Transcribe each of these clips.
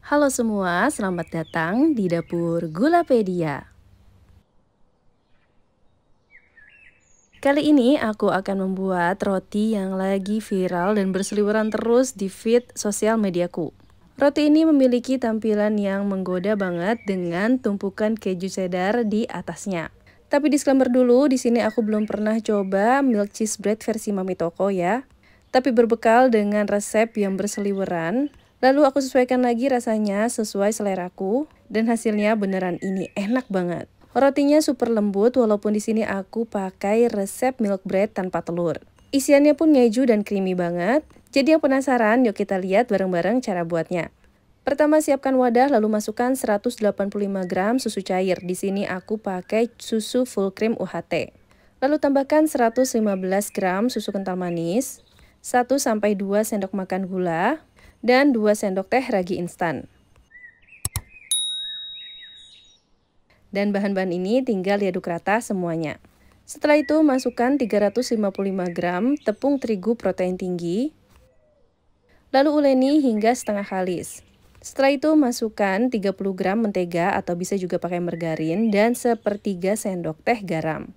Halo semua, selamat datang di Dapur Gulapedia. Kali ini aku akan membuat roti yang lagi viral dan berseliweran terus di feed sosial mediaku. Roti ini memiliki tampilan yang menggoda banget dengan tumpukan keju cheddar di atasnya. Tapi disclaimer dulu, di sini aku belum pernah coba milk cheese bread versi Mami Toko ya. Tapi berbekal dengan resep yang berseliweran, lalu aku sesuaikan lagi rasanya sesuai seleraku dan hasilnya beneran ini enak banget. Rotinya super lembut walaupun di sini aku pakai resep milk bread tanpa telur. Isiannya pun keju dan creamy banget. Jadi yang penasaran, yuk kita lihat bareng-bareng cara buatnya. Pertama siapkan wadah lalu masukkan 185 gram susu cair. Di sini aku pakai susu full cream UHT. Lalu tambahkan 115 gram susu kental manis, 1-2 sendok makan gula, dan 2 sendok teh ragi instan. Dan bahan-bahan ini tinggal diaduk rata semuanya. Setelah itu masukkan 355 gram tepung terigu protein tinggi, lalu uleni hingga setengah kalis. Setelah itu masukkan 30 gram mentega atau bisa juga pakai margarin dan 1/3 sendok teh garam.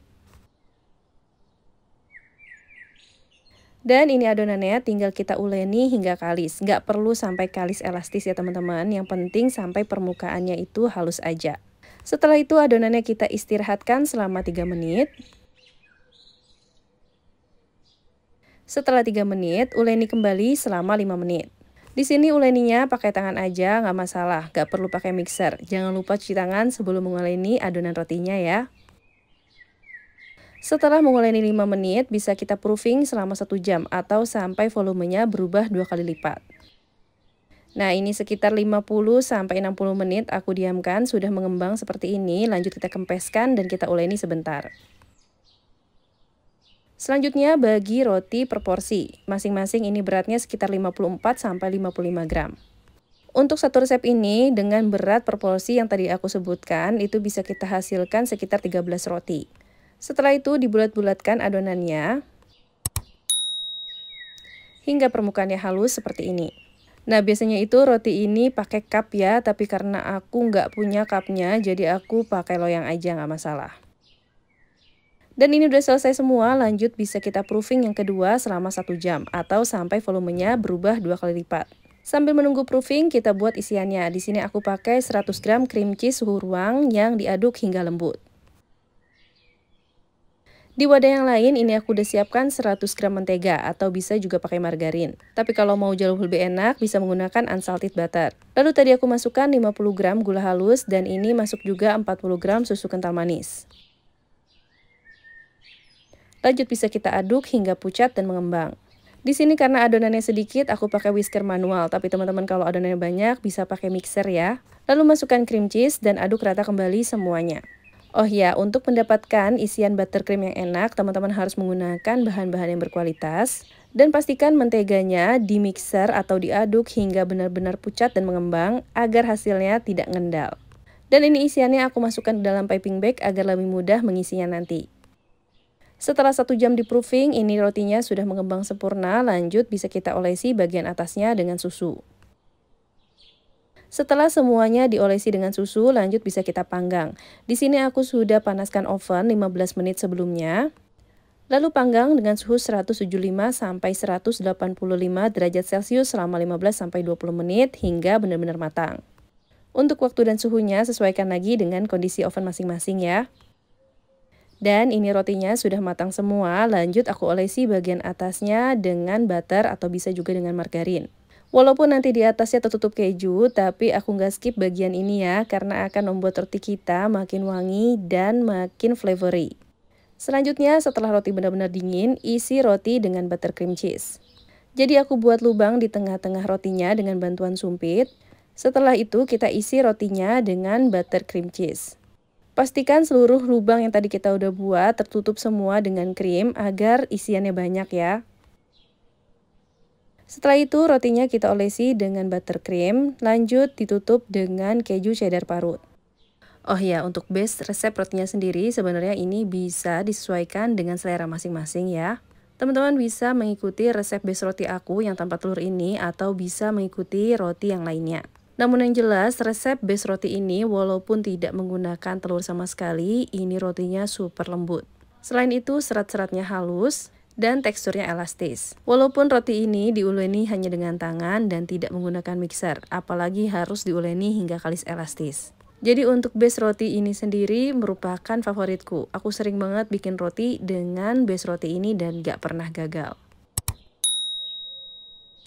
Dan ini adonannya tinggal kita uleni hingga kalis, nggak perlu sampai kalis elastis ya teman-teman, yang penting sampai permukaannya itu halus aja. Setelah itu adonannya kita istirahatkan selama 3 menit. Setelah 3 menit, uleni kembali selama 5 menit. Di sini uleninya pakai tangan aja, nggak masalah, nggak perlu pakai mixer. Jangan lupa cuci tangan sebelum menguleni adonan rotinya ya. Setelah menguleni 5 menit, bisa kita proofing selama 1 jam atau sampai volumenya berubah 2 kali lipat. Nah, ini sekitar 50-60 menit aku diamkan, sudah mengembang seperti ini. Lanjut kita kempeskan dan kita uleni sebentar. Selanjutnya bagi roti per porsi. Masing-masing ini beratnya sekitar 54-55 gram. Untuk satu resep ini dengan berat per porsi yang tadi aku sebutkan, itu bisa kita hasilkan sekitar 13 roti. Setelah itu dibulat-bulatkan adonannya hingga permukaannya halus seperti ini. Nah, biasanya itu roti ini pakai cup ya, tapi karena aku nggak punya cupnya, jadi aku pakai loyang aja, nggak masalah. Dan ini udah selesai semua, lanjut bisa kita proofing yang kedua selama 1 jam, atau sampai volumenya berubah 2 kali lipat. Sambil menunggu proofing, kita buat isiannya. Di sini aku pakai 100 gram cream cheese suhu ruang yang diaduk hingga lembut. Di wadah yang lain ini aku udah siapkan 100 gram mentega atau bisa juga pakai margarin. Tapi kalau mau jauh lebih enak bisa menggunakan unsalted butter. Lalu tadi aku masukkan 50 gram gula halus dan ini masuk juga 40 gram susu kental manis. Lanjut bisa kita aduk hingga pucat dan mengembang. Di sini karena adonannya sedikit aku pakai whisker manual, tapi teman-teman kalau adonannya banyak bisa pakai mixer ya. Lalu masukkan cream cheese dan aduk rata kembali semuanya. Oh ya, untuk mendapatkan isian buttercream yang enak, teman-teman harus menggunakan bahan-bahan yang berkualitas. Dan pastikan menteganya di mixer atau diaduk hingga benar-benar pucat dan mengembang agar hasilnya tidak ngendal. Dan ini isiannya aku masukkan di dalam piping bag agar lebih mudah mengisinya nanti. Setelah 1 jam di proofing, ini rotinya sudah mengembang sempurna, lanjut bisa kita olesi bagian atasnya dengan susu. Setelah semuanya diolesi dengan susu, lanjut bisa kita panggang. Di sini aku sudah panaskan oven 15 menit sebelumnya. Lalu panggang dengan suhu 175 sampai 185 derajat Celcius selama 15 sampai 20 menit hingga benar-benar matang. Untuk waktu dan suhunya sesuaikan lagi dengan kondisi oven masing-masing ya. Dan ini rotinya sudah matang semua, lanjut aku olesi bagian atasnya dengan butter atau bisa juga dengan margarin. Walaupun nanti di atasnya tertutup keju, tapi aku nggak skip bagian ini ya, karena akan membuat roti kita makin wangi dan makin flavory. Selanjutnya, setelah roti benar-benar dingin, isi roti dengan buttercream cheese. Jadi aku buat lubang di tengah-tengah rotinya dengan bantuan sumpit. Setelah itu kita isi rotinya dengan buttercream cheese. Pastikan seluruh lubang yang tadi kita udah buat tertutup semua dengan krim agar isiannya banyak ya. Setelah itu rotinya kita olesi dengan buttercream, lanjut ditutup dengan keju cheddar parut. Oh ya, untuk base resep rotinya sendiri sebenarnya ini bisa disesuaikan dengan selera masing-masing ya. Teman-teman bisa mengikuti resep base roti aku yang tanpa telur ini atau bisa mengikuti roti yang lainnya. Namun yang jelas, resep base roti ini walaupun tidak menggunakan telur sama sekali, ini rotinya super lembut. Selain itu, serat-seratnya halus dan teksturnya elastis. Walaupun roti ini diuleni hanya dengan tangan dan tidak menggunakan mixer, apalagi harus diuleni hingga kalis elastis. Jadi untuk base roti ini sendiri merupakan favoritku. Aku sering banget bikin roti dengan base roti ini dan gak pernah gagal.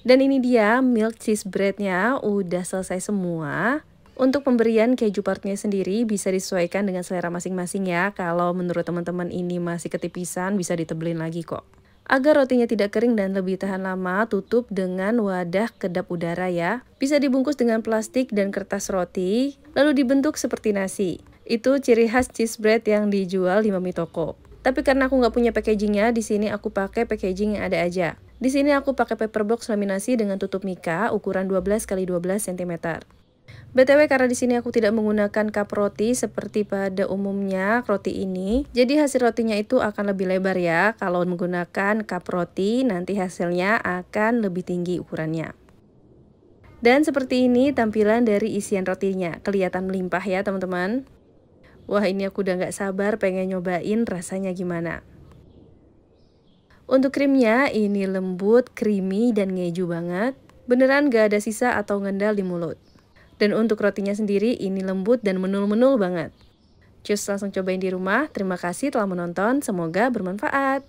Dan ini dia milk cheese breadnya udah selesai semua. Untuk pemberian keju partnya sendiri bisa disesuaikan dengan selera masing-masing ya. Kalau menurut teman-teman ini masih ketipisan bisa ditebelin lagi kok. Agar rotinya tidak kering dan lebih tahan lama, tutup dengan wadah kedap udara ya. Bisa dibungkus dengan plastik dan kertas roti, lalu dibentuk seperti nasi. Itu ciri khas cheese bread yang dijual di Mami Toko. Tapi karena aku nggak punya packagingnya, di sini aku pakai packaging yang ada aja. Di sini aku pakai paper box laminasi dengan tutup mika ukuran 12 x 12 cm. BTW karena di sini aku tidak menggunakan cup roti seperti pada umumnya roti ini, jadi hasil rotinya itu akan lebih lebar ya. Kalau menggunakan cup roti nanti hasilnya akan lebih tinggi ukurannya. Dan seperti ini tampilan dari isian rotinya, kelihatan melimpah ya teman-teman. Wah ini aku udah gak sabar pengen nyobain rasanya gimana. Untuk krimnya ini lembut, creamy dan ngeju banget. Beneran gak ada sisa atau ngendal di mulut. Dan untuk rotinya sendiri ini lembut dan menul-menul banget. Cus langsung cobain di rumah. Terima kasih telah menonton, semoga bermanfaat.